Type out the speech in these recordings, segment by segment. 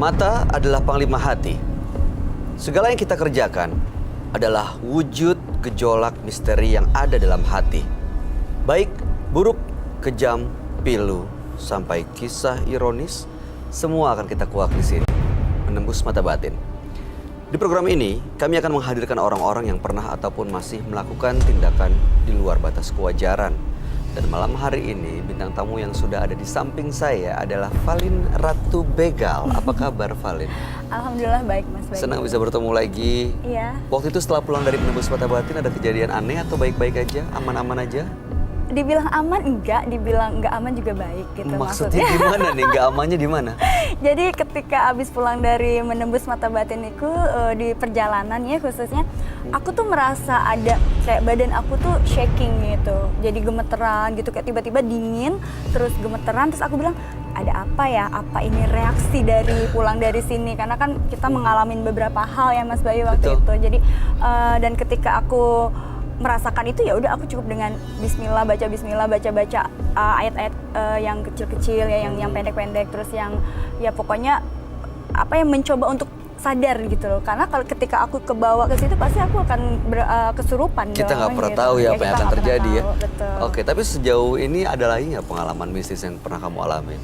Mata adalah panglima hati. Segala yang kita kerjakan adalah wujud gejolak misteri yang ada dalam hati. Baik, buruk, kejam, pilu, sampai kisah ironis, semua akan kita kuak di sini. Menembus mata batin. Di program ini, kami akan menghadirkan orang-orang yang pernah ataupun masih melakukan tindakan di luar batas kewajaran. Dan malam hari ini, bintang tamu yang sudah ada di samping saya adalah Valin Ratu Begal. Apa kabar, Valin? Alhamdulillah baik, Mas. Baik. Senang bisa bertemu lagi. Iya. Waktu itu setelah pulang dari Menembus Mata Batin, ada kejadian aneh atau baik-baik aja? Aman-aman aja? Dibilang aman enggak, dibilang enggak aman juga baik gitu Maksudnya gimana nih? Enggak amannya di mana? Jadi ketika abis pulang dari Menembus Mata Batin itu di perjalanan ya khususnya, aku tuh merasa ada kayak badan aku tuh shaking gitu. Jadi gemeteran gitu, kayak tiba-tiba dingin, terus gemeteran, terus aku bilang, ada apa ya? Apa ini reaksi dari pulang dari sini? Karena kan kita mengalami beberapa hal ya Mas Bayu waktu Betul. itu. Jadi dan ketika aku merasakan itu ya udah aku cukup dengan Bismillah, baca ayat-ayat yang kecil-kecil ya, yang pendek-pendek, terus yang ya pokoknya apa yang mencoba untuk sadar gitu loh. Karena kalau ketika aku kebawa ke situ pasti aku akan kesurupan. Kita nggak pernah gitu. tahu ya apa yang akan terjadi ya. Betul. Oke, tapi sejauh ini ada lagi nggak pengalaman mistis yang pernah kamu alami?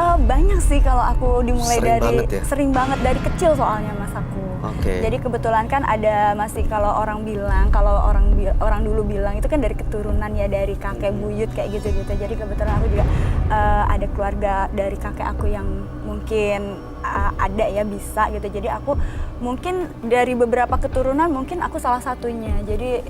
Banyak sih kalau aku dimulai Sering banget ya? dari kecil soalnya Mas aku. Oke. Jadi kebetulan kan ada masih kalau orang dulu bilang itu kan dari keturunan ya, dari kakek buyut kayak gitu-gitu. Jadi kebetulan aku juga ada keluarga dari kakek aku yang mungkin ada ya bisa gitu. Jadi aku mungkin dari beberapa keturunan mungkin aku salah satunya. Jadi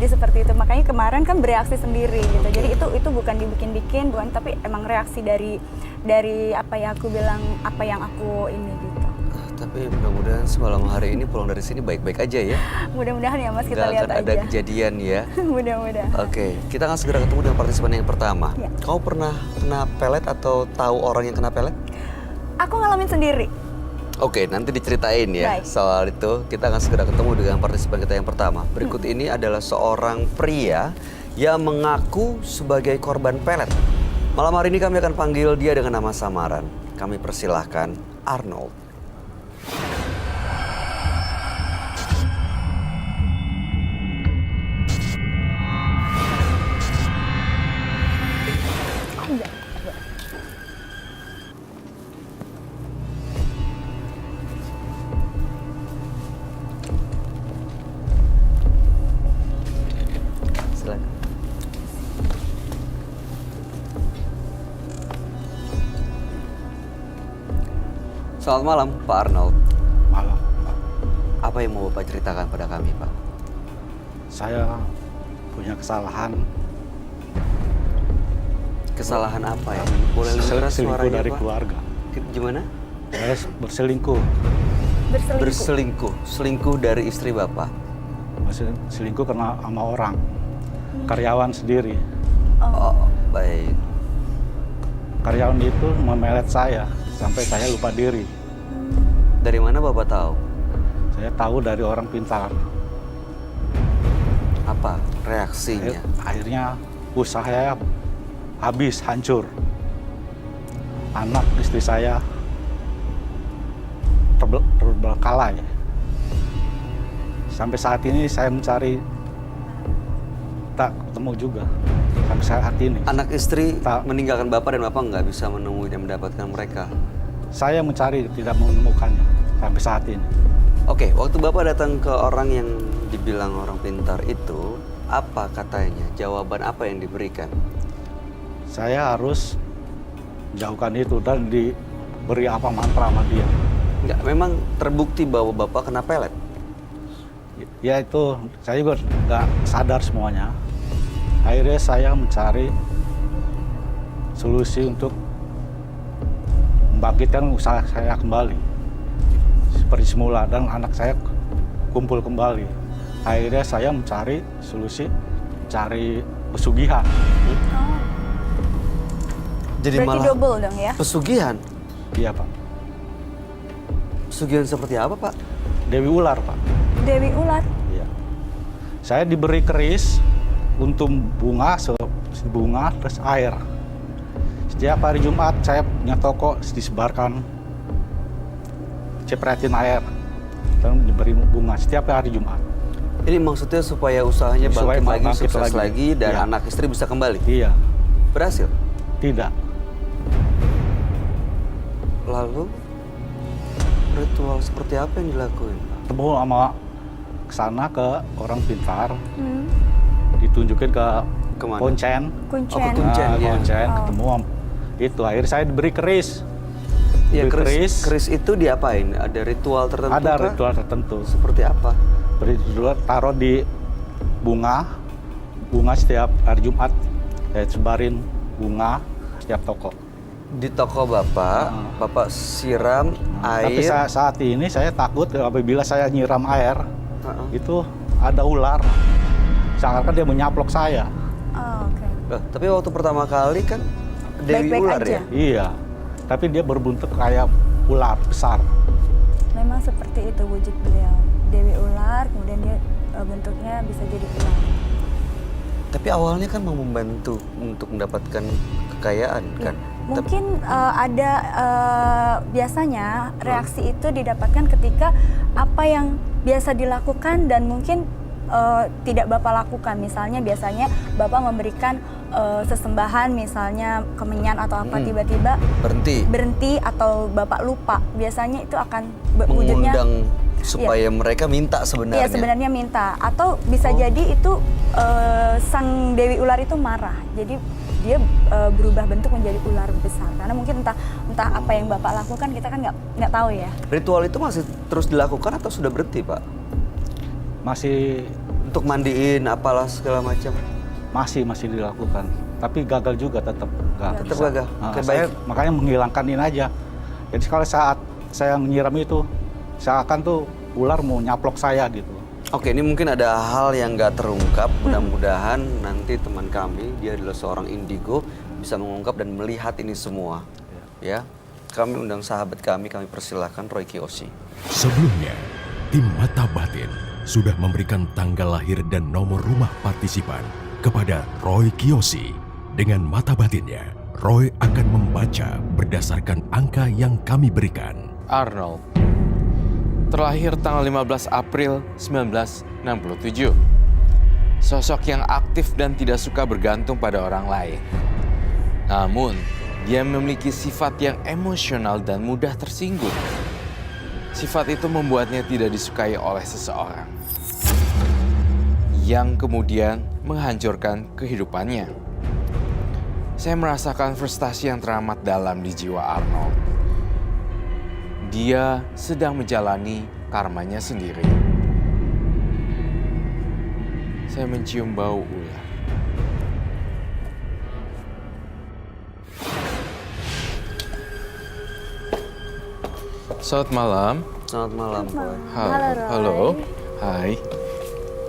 seperti itu. Makanya kemarin kan bereaksi sendiri gitu. Jadi itu bukan dibikin-bikin, bukan, tapi emang reaksi dari apa ya aku bilang, apa yang aku ini gitu. Tapi mudah-mudahan semalam hari ini pulang dari sini baik-baik aja ya. Mudah-mudahan ya Mas, kita Nggak lihat akan aja. ada kejadian ya. Mudah-mudahan. Oke, kita akan segera ketemu dengan partisipan yang pertama. Ya. Kau pernah kena pelet atau tahu orang yang kena pelet? Aku ngalamin sendiri. Oke, nanti diceritain ya. Baik. Soal itu kita akan segera ketemu dengan partisipan kita yang pertama. Berikut ini adalah seorang pria yang mengaku sebagai korban pelet. Malam hari ini kami akan panggil dia dengan nama samaran. Kami persilahkan Arnold. Silakan. Selamat malam, Pak Arnold. Malam, Pak. Apa yang mau Bapak ceritakan pada kami, Pak? Saya punya kesalahan. Kesalahan apa ya? Boleh lebih keras Selingkuh suaranya, dari Pak? keluarga. Gimana? Saya berselingkuh. Berselingkuh. Selingkuh dari istri Bapak? Selingkuh karena sama orang. Karyawan sendiri. Oh, baik. Karyawan itu memelet saya sampai saya lupa diri. Dari mana Bapak tahu? Saya tahu dari orang pintar. Apa reaksinya? Akhirnya usaha saya habis, hancur. Anak istri saya terbengkalai. Sampai saat ini saya mencari, tak ketemu juga. Sampai saat ini. Anak istri Tak. meninggalkan Bapak dan Bapak nggak bisa menemui dan mendapatkan mereka? Saya mencari, tidak menemukannya sampai saat ini. Oke, waktu Bapak datang ke orang yang dibilang orang pintar itu, apa katanya? Jawaban apa yang diberikan? Saya harus jauhkan itu dan diberi apa mantra sama dia. Nggak, memang terbukti bahwa Bapak kena pelet? Ya itu, saya juga nggak sadar semuanya. Akhirnya saya mencari solusi untuk membangkitkan usaha saya kembali seperti semula dan anak saya kumpul kembali. Akhirnya saya mencari solusi, cari pesugihan. Jadi Berarti malah double dong ya? pesugihan? Iya Pak. Pesugihan seperti apa, Pak? Dewi Ular Pak. Dewi Ular. Iya. Saya diberi keris untuk bunga, bunga terus air. Setiap hari Jumat saya punya toko disebarkan cipratin air dan diberi bunga setiap hari Jumat. Ini maksudnya supaya usahanya Supaya bangkit lagi, bangkit sukses lagi. lagi, dan Iya. anak istri bisa kembali. Iya, Berhasil. tidak. Lalu ritual seperti apa yang dilakuin? Ketemu sama kesana ke orang pintar, Hmm. ditunjukin ke Kemana? Kuncen. Kuncen. Oh, ke Kuncen. ya. Kuncen, Oh. ketemu itu. Akhirnya saya diberi keris. Ya, Diberi keris itu diapain? Ada ritual tertentu Ada kah? ritual tertentu. Seperti apa? Beri ritual taruh di bunga setiap hari Jumat. Saya sebarin bunga setiap toko. Di toko Bapak, Bapak siram Tapi air. saat ini saya takut apabila saya nyiram air, Heeh. itu ada ular. Seakan-akan dia menyaplok saya. Oh, oke. Loh, tapi waktu pertama kali kan Dewi Baik-baik ular aja. ya? Iya, tapi dia berbentuk kayak ular besar. Memang seperti itu wujud beliau. Dewi ular, kemudian dia bentuknya bisa jadi ular. Tapi awalnya kan mau membantu untuk mendapatkan kekayaan Ya, kan? mungkin ada biasanya reaksi itu didapatkan ketika apa yang biasa dilakukan dan mungkin tidak Bapak lakukan. Misalnya biasanya Bapak memberikan sesembahan, misalnya kemenyan atau apa, tiba-tiba berhenti atau Bapak lupa. Biasanya itu akan wujudnya mengundang supaya mereka minta sebenarnya. iya, sebenarnya minta, atau bisa jadi itu sang Dewi Ular itu marah, jadi dia berubah bentuk menjadi ular besar karena mungkin entah apa yang Bapak lakukan, kita kan nggak tahu ya. Ritual itu masih terus dilakukan atau sudah berhenti, Pak? Masih Untuk mandiin apalah segala macam. masih dilakukan, tapi gagal juga tetap nggak Tetap bisa. gagal. Nah, Oke, saya baik. makanya menghilangkan ini aja. Jadi kalau saat saya menyiram itu, seakan tuh ular mau nyaplok saya gitu. Oke, ini mungkin ada hal yang nggak terungkap. Mudah-mudahan nanti teman kami, dia adalah seorang indigo, bisa mengungkap dan melihat ini semua. Ya, kami undang sahabat kami persilahkan Roy Kiyoshi. Sebelumnya, tim Mata Batin sudah memberikan tanggal lahir dan nomor rumah partisipan kepada Roy Kiyoshi. Dengan mata batinnya, Roy akan membaca berdasarkan angka yang kami berikan. Arnold terlahir tanggal 15 April 1967. Sosok yang aktif dan tidak suka bergantung pada orang lain. Namun, dia memiliki sifat yang emosional dan mudah tersinggung. Sifat itu membuatnya tidak disukai oleh seseorang, yang kemudian menghancurkan kehidupannya. Saya merasakan frustasi yang teramat dalam di jiwa Arnold. Dia sedang menjalani karmanya sendiri. Saya mencium bau ular. Selamat malam. Selamat malam, Roy. Halo, Roy. Halo. Hai.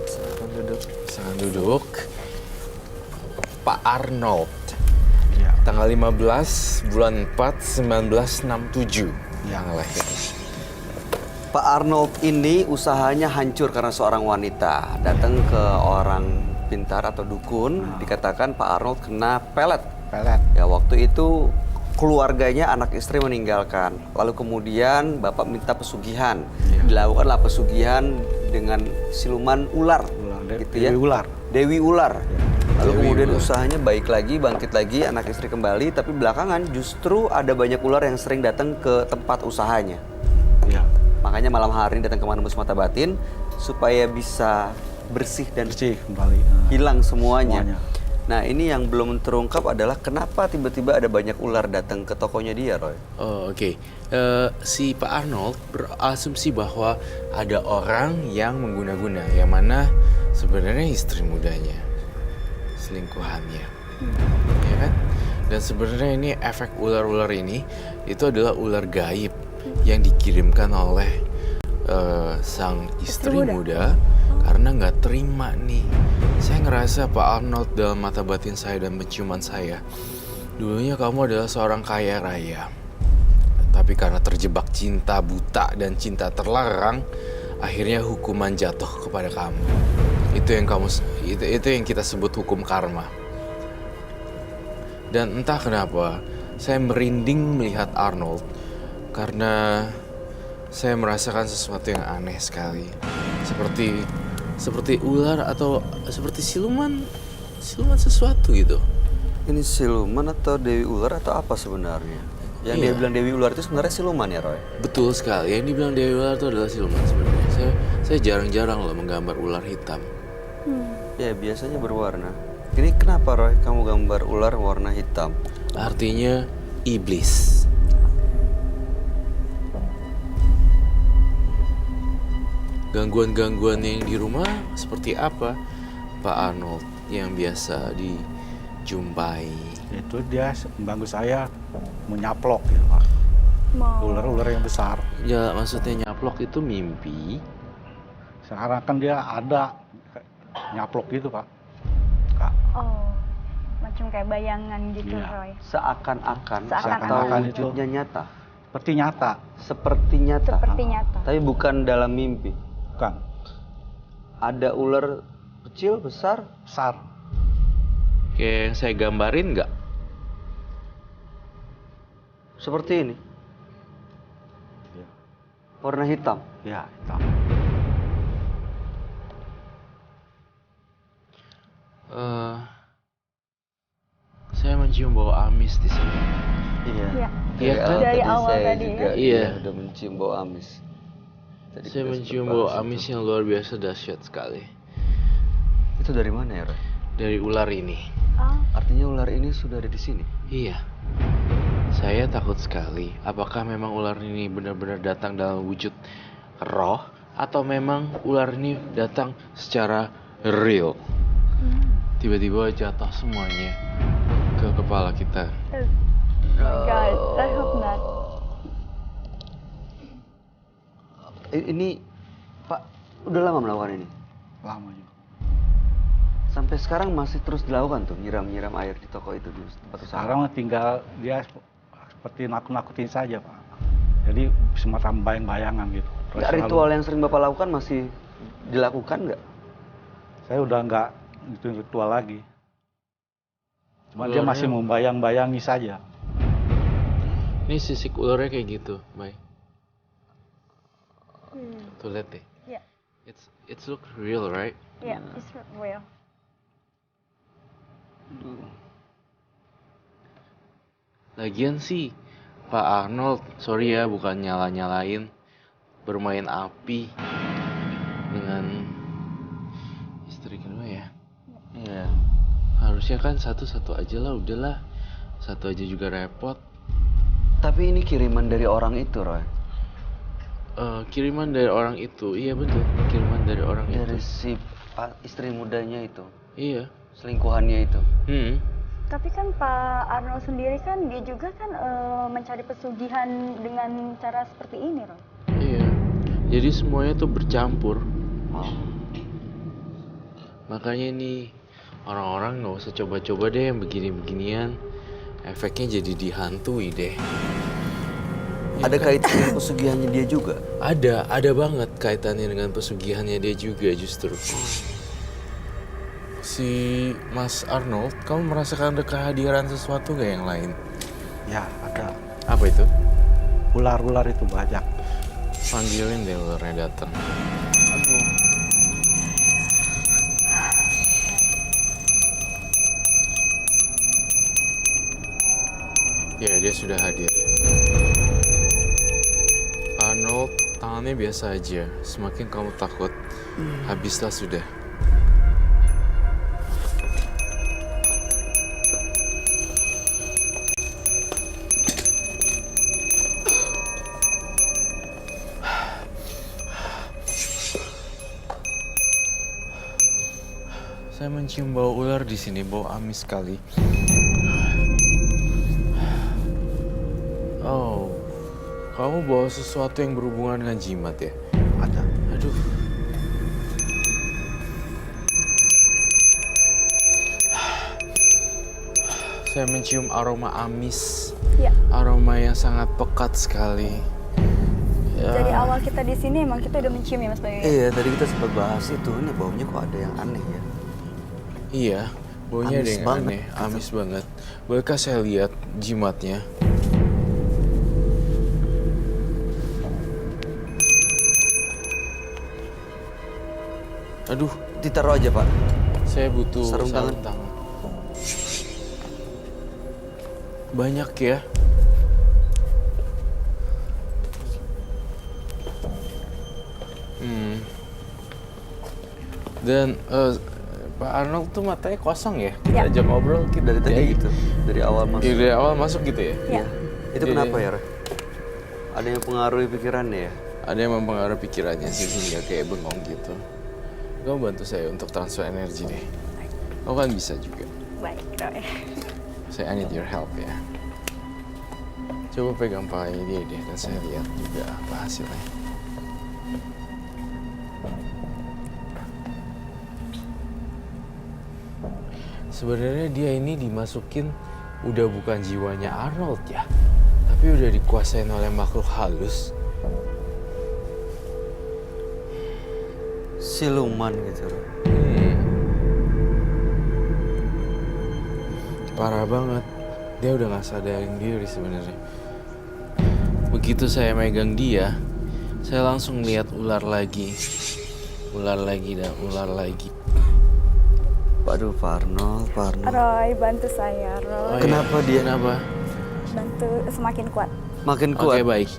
Silakan duduk. Silakan duduk. Pak Arnold. Ya. Tanggal 15 bulan 4 1967 yang lahir. Pak Arnold ini usahanya hancur karena seorang wanita datang ke orang pintar atau dukun, dikatakan Pak Arnold kena pelet. Pelet. Ya, waktu itu keluarganya, anak istri meninggalkan. Lalu kemudian Bapak minta pesugihan. Dilakukanlah pesugihan dengan siluman ular, gitu ya. Dewi ular. Dewi ular. Lalu Dewi kemudian ular. usahanya baik lagi, bangkit lagi, anak istri kembali. Tapi belakangan justru ada banyak ular yang sering datang ke tempat usahanya. Ya. Makanya malam hari ini datang ke Menembus Mata Batin supaya bisa bersih dan Bersih kembali. hilang semuanya. Semuanya. Nah, ini yang belum terungkap adalah kenapa tiba-tiba ada banyak ular datang ke tokonya dia, Roy. Oh, oke. Si Pak Arnold berasumsi bahwa ada orang yang mengguna-guna, yang mana sebenarnya istri mudanya, selingkuhannya, ya kan? Dan sebenarnya ini efek ular-ular ini itu adalah ular gaib yang dikirimkan oleh sang istri muda karena nggak terima nih. Saya ngerasa Pak Arnold dalam mata batin saya dan penciuman saya, dulunya kamu adalah seorang kaya raya. Tapi karena terjebak cinta buta dan cinta terlarang, akhirnya hukuman jatuh kepada kamu. Itu yang kita sebut hukum karma. Dan entah kenapa, saya merinding melihat Arnold karena saya merasakan sesuatu yang aneh sekali. Seperti ular atau seperti siluman sesuatu gitu. Ini siluman atau Dewi Ular atau apa sebenarnya? Yang dia bilang Dewi Ular itu sebenarnya siluman ya, Roy? Betul sekali. Yang dibilang Dewi Ular itu adalah siluman sebenarnya. Saya jarang-jarang loh menggambar ular hitam. Ya, biasanya berwarna. Ini kenapa, Roy, kamu gambar ular warna hitam? Artinya iblis. Gangguan-gangguan yang di rumah seperti apa, Pak Arnold, yang biasa dijumpai? Itu dia mengganggu saya menyaplok gitu Pak. Ular-ular yang besar. Ya, maksudnya nyaplok itu mimpi. Sekarang kan dia ada nyaplok gitu Pak. Kak. Oh, macam kayak bayangan gitu, Iya. Roy. Seakan-akan Seakan-akan atau itu. wujudnya nyata? Seperti nyata. Seperti nyata. Seperti nyata. Tapi bukan dalam mimpi. Bukan. Ada ular kecil, besar? Besar. Kayak yang saya gambarin nggak? Seperti ini. Iya. Warna hitam. Ya, hitam. Saya mencium bau amis di sini. Iya. Iya. Iya kan? Dari awal saya tadi juga ya? udah mencium bau amis. Tadi Saya kita mencium sempat bau bahas amis itu. yang luar biasa dahsyat sekali. Itu dari mana ya, Roy? Dari ular ini. Oh, Artinya ular ini sudah ada di sini. Iya. Saya takut sekali. Apakah memang ular ini benar-benar datang dalam wujud roh, atau memang ular ini datang secara real? Tiba-tiba jatuh semuanya ke kepala kita. oh my God, I hope not. Ini, Pak, udah lama melakukan ini? Lama juga. Sampai sekarang masih terus dilakukan tuh, nyiram-nyiram air di toko itu, di tempat usaha? Sekarang tinggal dia seperti nakut-nakutin saja Pak. Jadi semacam bayang-bayangan gitu. Terus Nggak, selalu- ritual yang sering Bapak lakukan masih dilakukan nggak? Saya udah nggak itu ritual lagi. Cuma dia Ularnya- masih membayang-bayangi saja. Ini sisik ularnya kayak gitu, Bay. Tuh lihat deh. Yeah, It's look real, right? yeah, it's real. Lagian sih, Pak Arnold, sorry ya bukan nyala-nyalain, bermain api dengan istri kedua ya. Iya. Harusnya kan satu-satu aja lah, udahlah. Satu aja juga repot. Tapi ini kiriman dari orang itu, Roy. Kiriman dari orang itu, iya betul. Kiriman dari orang Dari itu. si istri mudanya itu. Iya. Selingkuhannya itu. Tapi kan Pak Arnold sendiri kan dia juga kan mencari pesugihan dengan cara seperti ini, Roy. Iya. Jadi semuanya tuh bercampur. Oh. Makanya ini orang-orang nggak usah coba-coba deh yang begini-beginian. Efeknya jadi dihantui deh. Ada kaitan dengan pesugihannya dia juga? Ada banget kaitannya dengan pesugihannya dia juga justru. Si Mas Arnold, kamu merasakan ada kehadiran sesuatu gak yang lain? Ya, ada. Apa itu? Ular-ular itu banyak. Panggilin deh ularnya datang. Ya, dia sudah hadir. Arnold, tangannya biasa aja. Semakin kamu takut, habislah sudah. Saya mencium bau ular di sini, bau amis sekali. Oh, kamu bawa sesuatu yang berhubungan dengan jimat ya? Ada. Aduh. Saya mencium aroma amis, Ya, aroma yang sangat pekat sekali. Ya. dari awal kita di sini emang kita udah mencium ya Mas Bayu. Ya? Iya, tadi kita sempat bahas itu. Ini baunya kok ada yang aneh ya? Iya, baunya ada Amis yang banget aneh, gitu. amis banget. Bolehkah saya lihat jimatnya? Aduh, Ditaruh aja, Pak. saya butuh Sarung tangan. Banyak ya. Dan Pak Arnold tuh matanya kosong ya? Kita Ya. ajak ngobrol kita Dari tadi ya, gitu. Dari awal masuk. Dari awal masuk gitu ya? Ya. Itu Iya, kenapa iya. ya, Roy? Ada yang pengaruhi pikirannya ya? Ada yang mempengaruhi pikirannya sih hingga kayak bengong gitu. Kamu bantu saya untuk transfer energi deh. Kamu kan bisa juga. Baik, Roy. Saya I need your help ya. Coba pegang palanya dia deh dan saya lihat juga apa hasilnya. Sebenarnya dia ini dimasukin udah bukan jiwanya Arnold ya, tapi udah dikuasain oleh makhluk halus. Siluman gitu, Roy. Parah banget. Dia udah gak sadarin diri sebenarnya. Begitu saya megang dia, saya langsung lihat ular lagi. Ular lagi dan ular lagi. Waduh, Pak Arnold, Pak Arnold. Roy, bantu saya, Roy. Oh, Kenapa iya. dia? Kenapa? Bantu semakin kuat. Makin Oke, kuat. baik.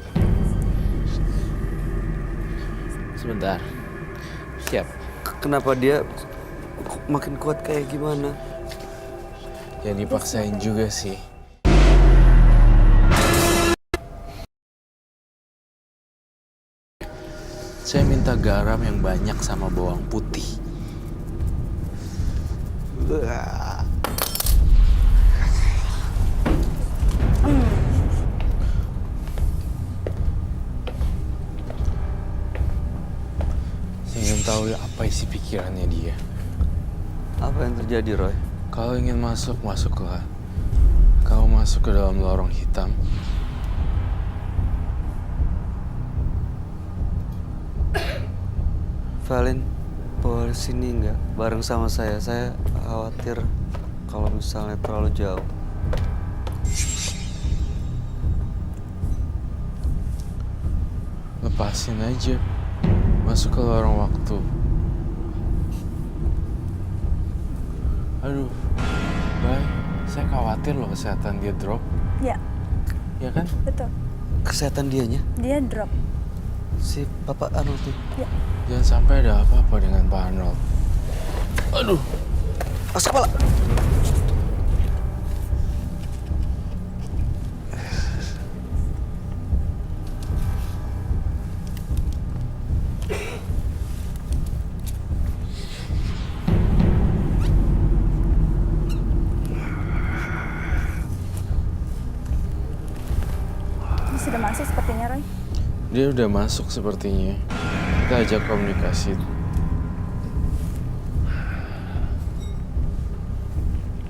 Sebentar. Siap. Kenapa dia kok makin kuat kayak gimana? Yang dipaksain juga sih. Saya minta garam yang banyak sama bawang putih. Saya ingin tahu apa isi pikirannya dia. Apa yang terjadi, Roy? Kalau ingin masuk, masuklah. Kau masuk ke dalam lorong hitam. Valin, boleh sini nggak? Bareng sama saya. Saya khawatir kalau misalnya terlalu jauh. Lepasin aja. Masuk ke lorong waktu. Aduh, Bay, saya khawatir loh kesehatan dia drop. Ya, Ya kan? betul. Kesehatan dianya? Dia drop. Si Bapak Arnold tuh. Ya. Jangan sampai ada apa-apa dengan Pak Arnold. Aduh, Pas kepala. Ini sudah masuk sepertinya, Roy. dia udah masuk sepertinya. Kita ajak komunikasi.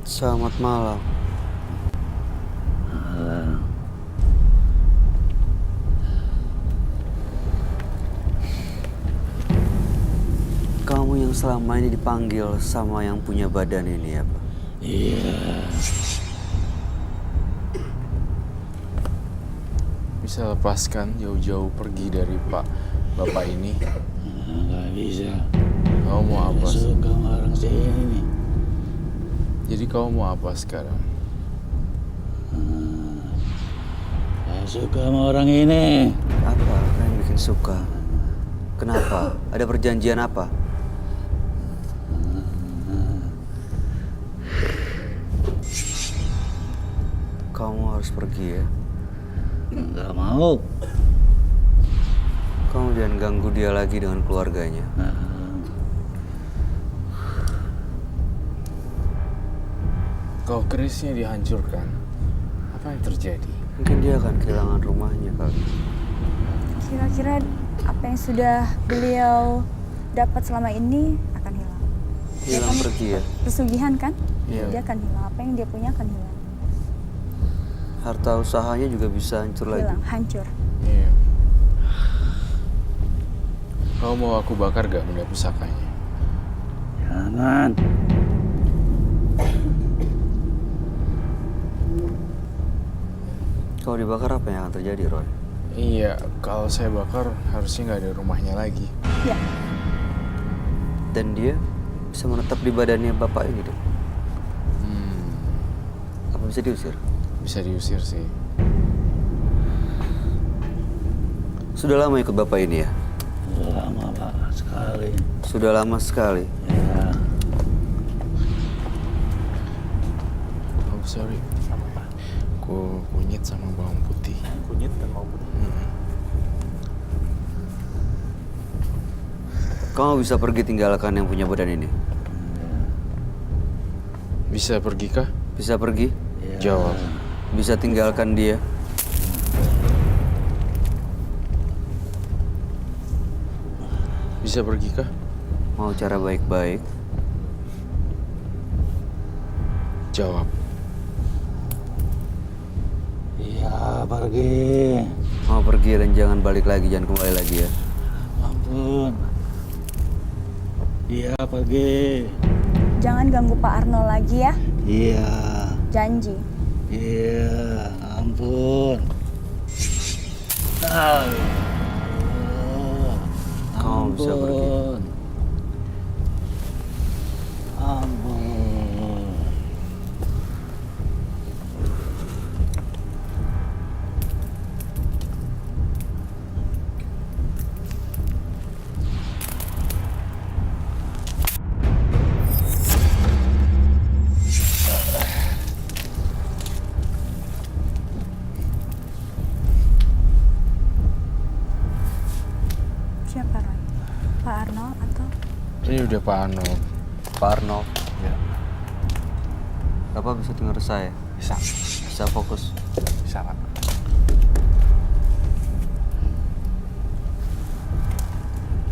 Selamat malam. Kamu yang selama ini dipanggil sama yang punya badan ini ya, Pak? Bisa lepaskan jauh-jauh pergi dari Bapak ini. Nggak bisa. Kau mau apa? Suka sama orang sini. Jadi kau mau apa sekarang? Saya suka sama orang ini. Apa yang bikin suka? Kenapa? Ada perjanjian apa? Kamu harus pergi ya. Nggak mau. Kamu jangan ganggu dia lagi dengan keluarganya. Kalau kerisnya dihancurkan, apa yang terjadi? Mungkin dia akan kehilangan rumahnya kali. Kira-kira apa yang sudah beliau dapat selama ini akan hilang. Hilang pergi ya. Pesugihan kan? Iya. Dia akan hilang. Apa yang dia punya akan hilang. Harta usahanya juga bisa hancur lagi. Hilang, hancur. Iya. Kau mau aku bakar gak benda pusakanya? Jangan. Kalau dibakar apa yang akan terjadi, Roy? Iya, kalau saya bakar harusnya nggak ada rumahnya lagi. Ya. dan dia bisa menetap di badannya bapak ini dong. Apa bisa diusir? Bisa diusir sih. Sudah lama ikut bapak ini ya? Lama Pak, sekali. Sudah lama sekali. Ya, Oh sorry. Kunyit sama bawang putih. Kunyit dan bawang putih. Kamu bisa pergi tinggalkan yang punya badan ini? Bisa pergi kah? Bisa pergi? ya. Jawab. Bisa tinggalkan dia? Bisa pergi kah? Mau cara baik-baik? Jawab. Iya, pergi. Mau pergi dan jangan balik lagi, jangan kembali lagi ya. Ampun. Iya, pergi. Jangan ganggu Pak Arnold lagi ya. Iya. Janji. Iya, ampun. Aduh. Kamu bisa pergi. Ampun. Siapa Roy? Pak Arnold atau? Ini udah Pak Arnold. Pak Arnold, Ya, Bapak bisa dengar saya? bisa. Bisa fokus? Bisa, Pak.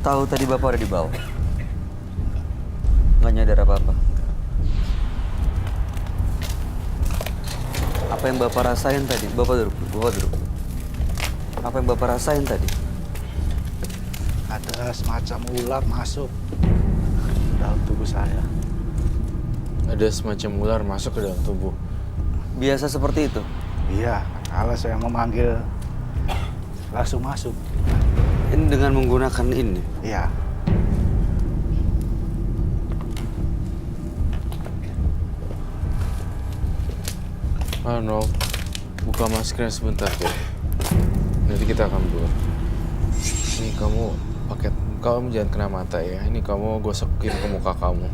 Tahu tadi Bapak ada di bawah? Nggak nyadar apa-apa? Apa yang Bapak rasain tadi? Bapak duduk, Bapak duduk. Apa yang Bapak rasain tadi? Ada semacam ular masuk dalam tubuh saya. Ada semacam ular masuk ke dalam tubuh. Biasa seperti itu? Iya, kalau saya memanggil langsung masuk. Ini dengan menggunakan ini? Iya. Arnold, buka maskernya sebentar ya. Nanti kita akan keluar. Ini kamu kamu jangan kena mata ya. Ini kamu gosokin ke muka kamu.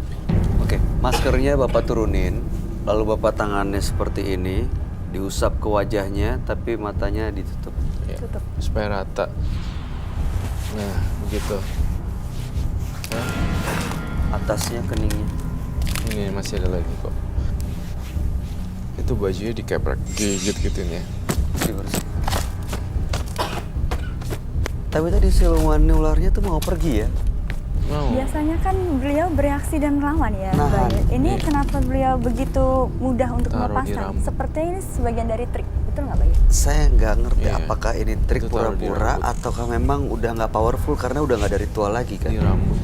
Oke, maskernya Bapak turunin, lalu Bapak tangannya seperti ini, diusap ke wajahnya, tapi matanya ditutup. Ya, Tutup. supaya rata. Nah, begitu. Nah, Atasnya keningnya. ini masih ada lagi kok. Itu bajunya dikeprek, gigit-gitin ya. Dibersih. Tapi tadi siluman ularnya tuh mau pergi ya? Mau. Biasanya kan beliau bereaksi dan melawan ya, Nah, Bayu. Ini iya. kenapa beliau begitu mudah untuk Taruh di melepaskan? rambut. Sepertinya ini sebagian dari trik, betul nggak Bayu? Saya nggak ngerti Iya. apakah ini trik Itu taruh di pura-pura rambut. ataukah memang udah nggak powerful karena udah nggak ada ritual lagi kan? Di rambut.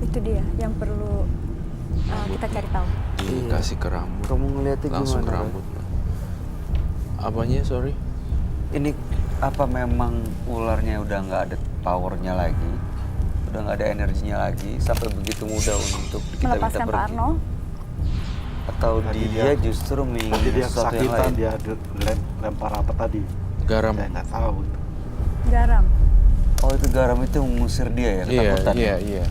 Itu dia yang perlu kita cari tahu. Dikasih ke rambut. Kamu ngeliatnya Langsung ke gimana? rambut. Apanya, sorry? Ini apa memang ularnya udah nggak ada powernya lagi, udah nggak ada energinya lagi sampai begitu mudah untuk kita minta Melepaskan Pak pergi? Arnold. Atau Tadi dia dia- justru Tadi menginginkan dia sesuatu yang kesakitan, lain? dia lempar apa tadi? Garam. Saya nggak tahu itu. Garam. Oh itu garam itu mengusir dia ya, Iya, ketakutan? iya.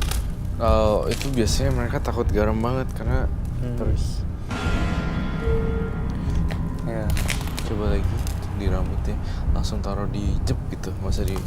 Kalau itu biasanya mereka takut garam banget karena terus. Iya. Coba lagi di rambutnya, langsung taruh di jep gitu, masa di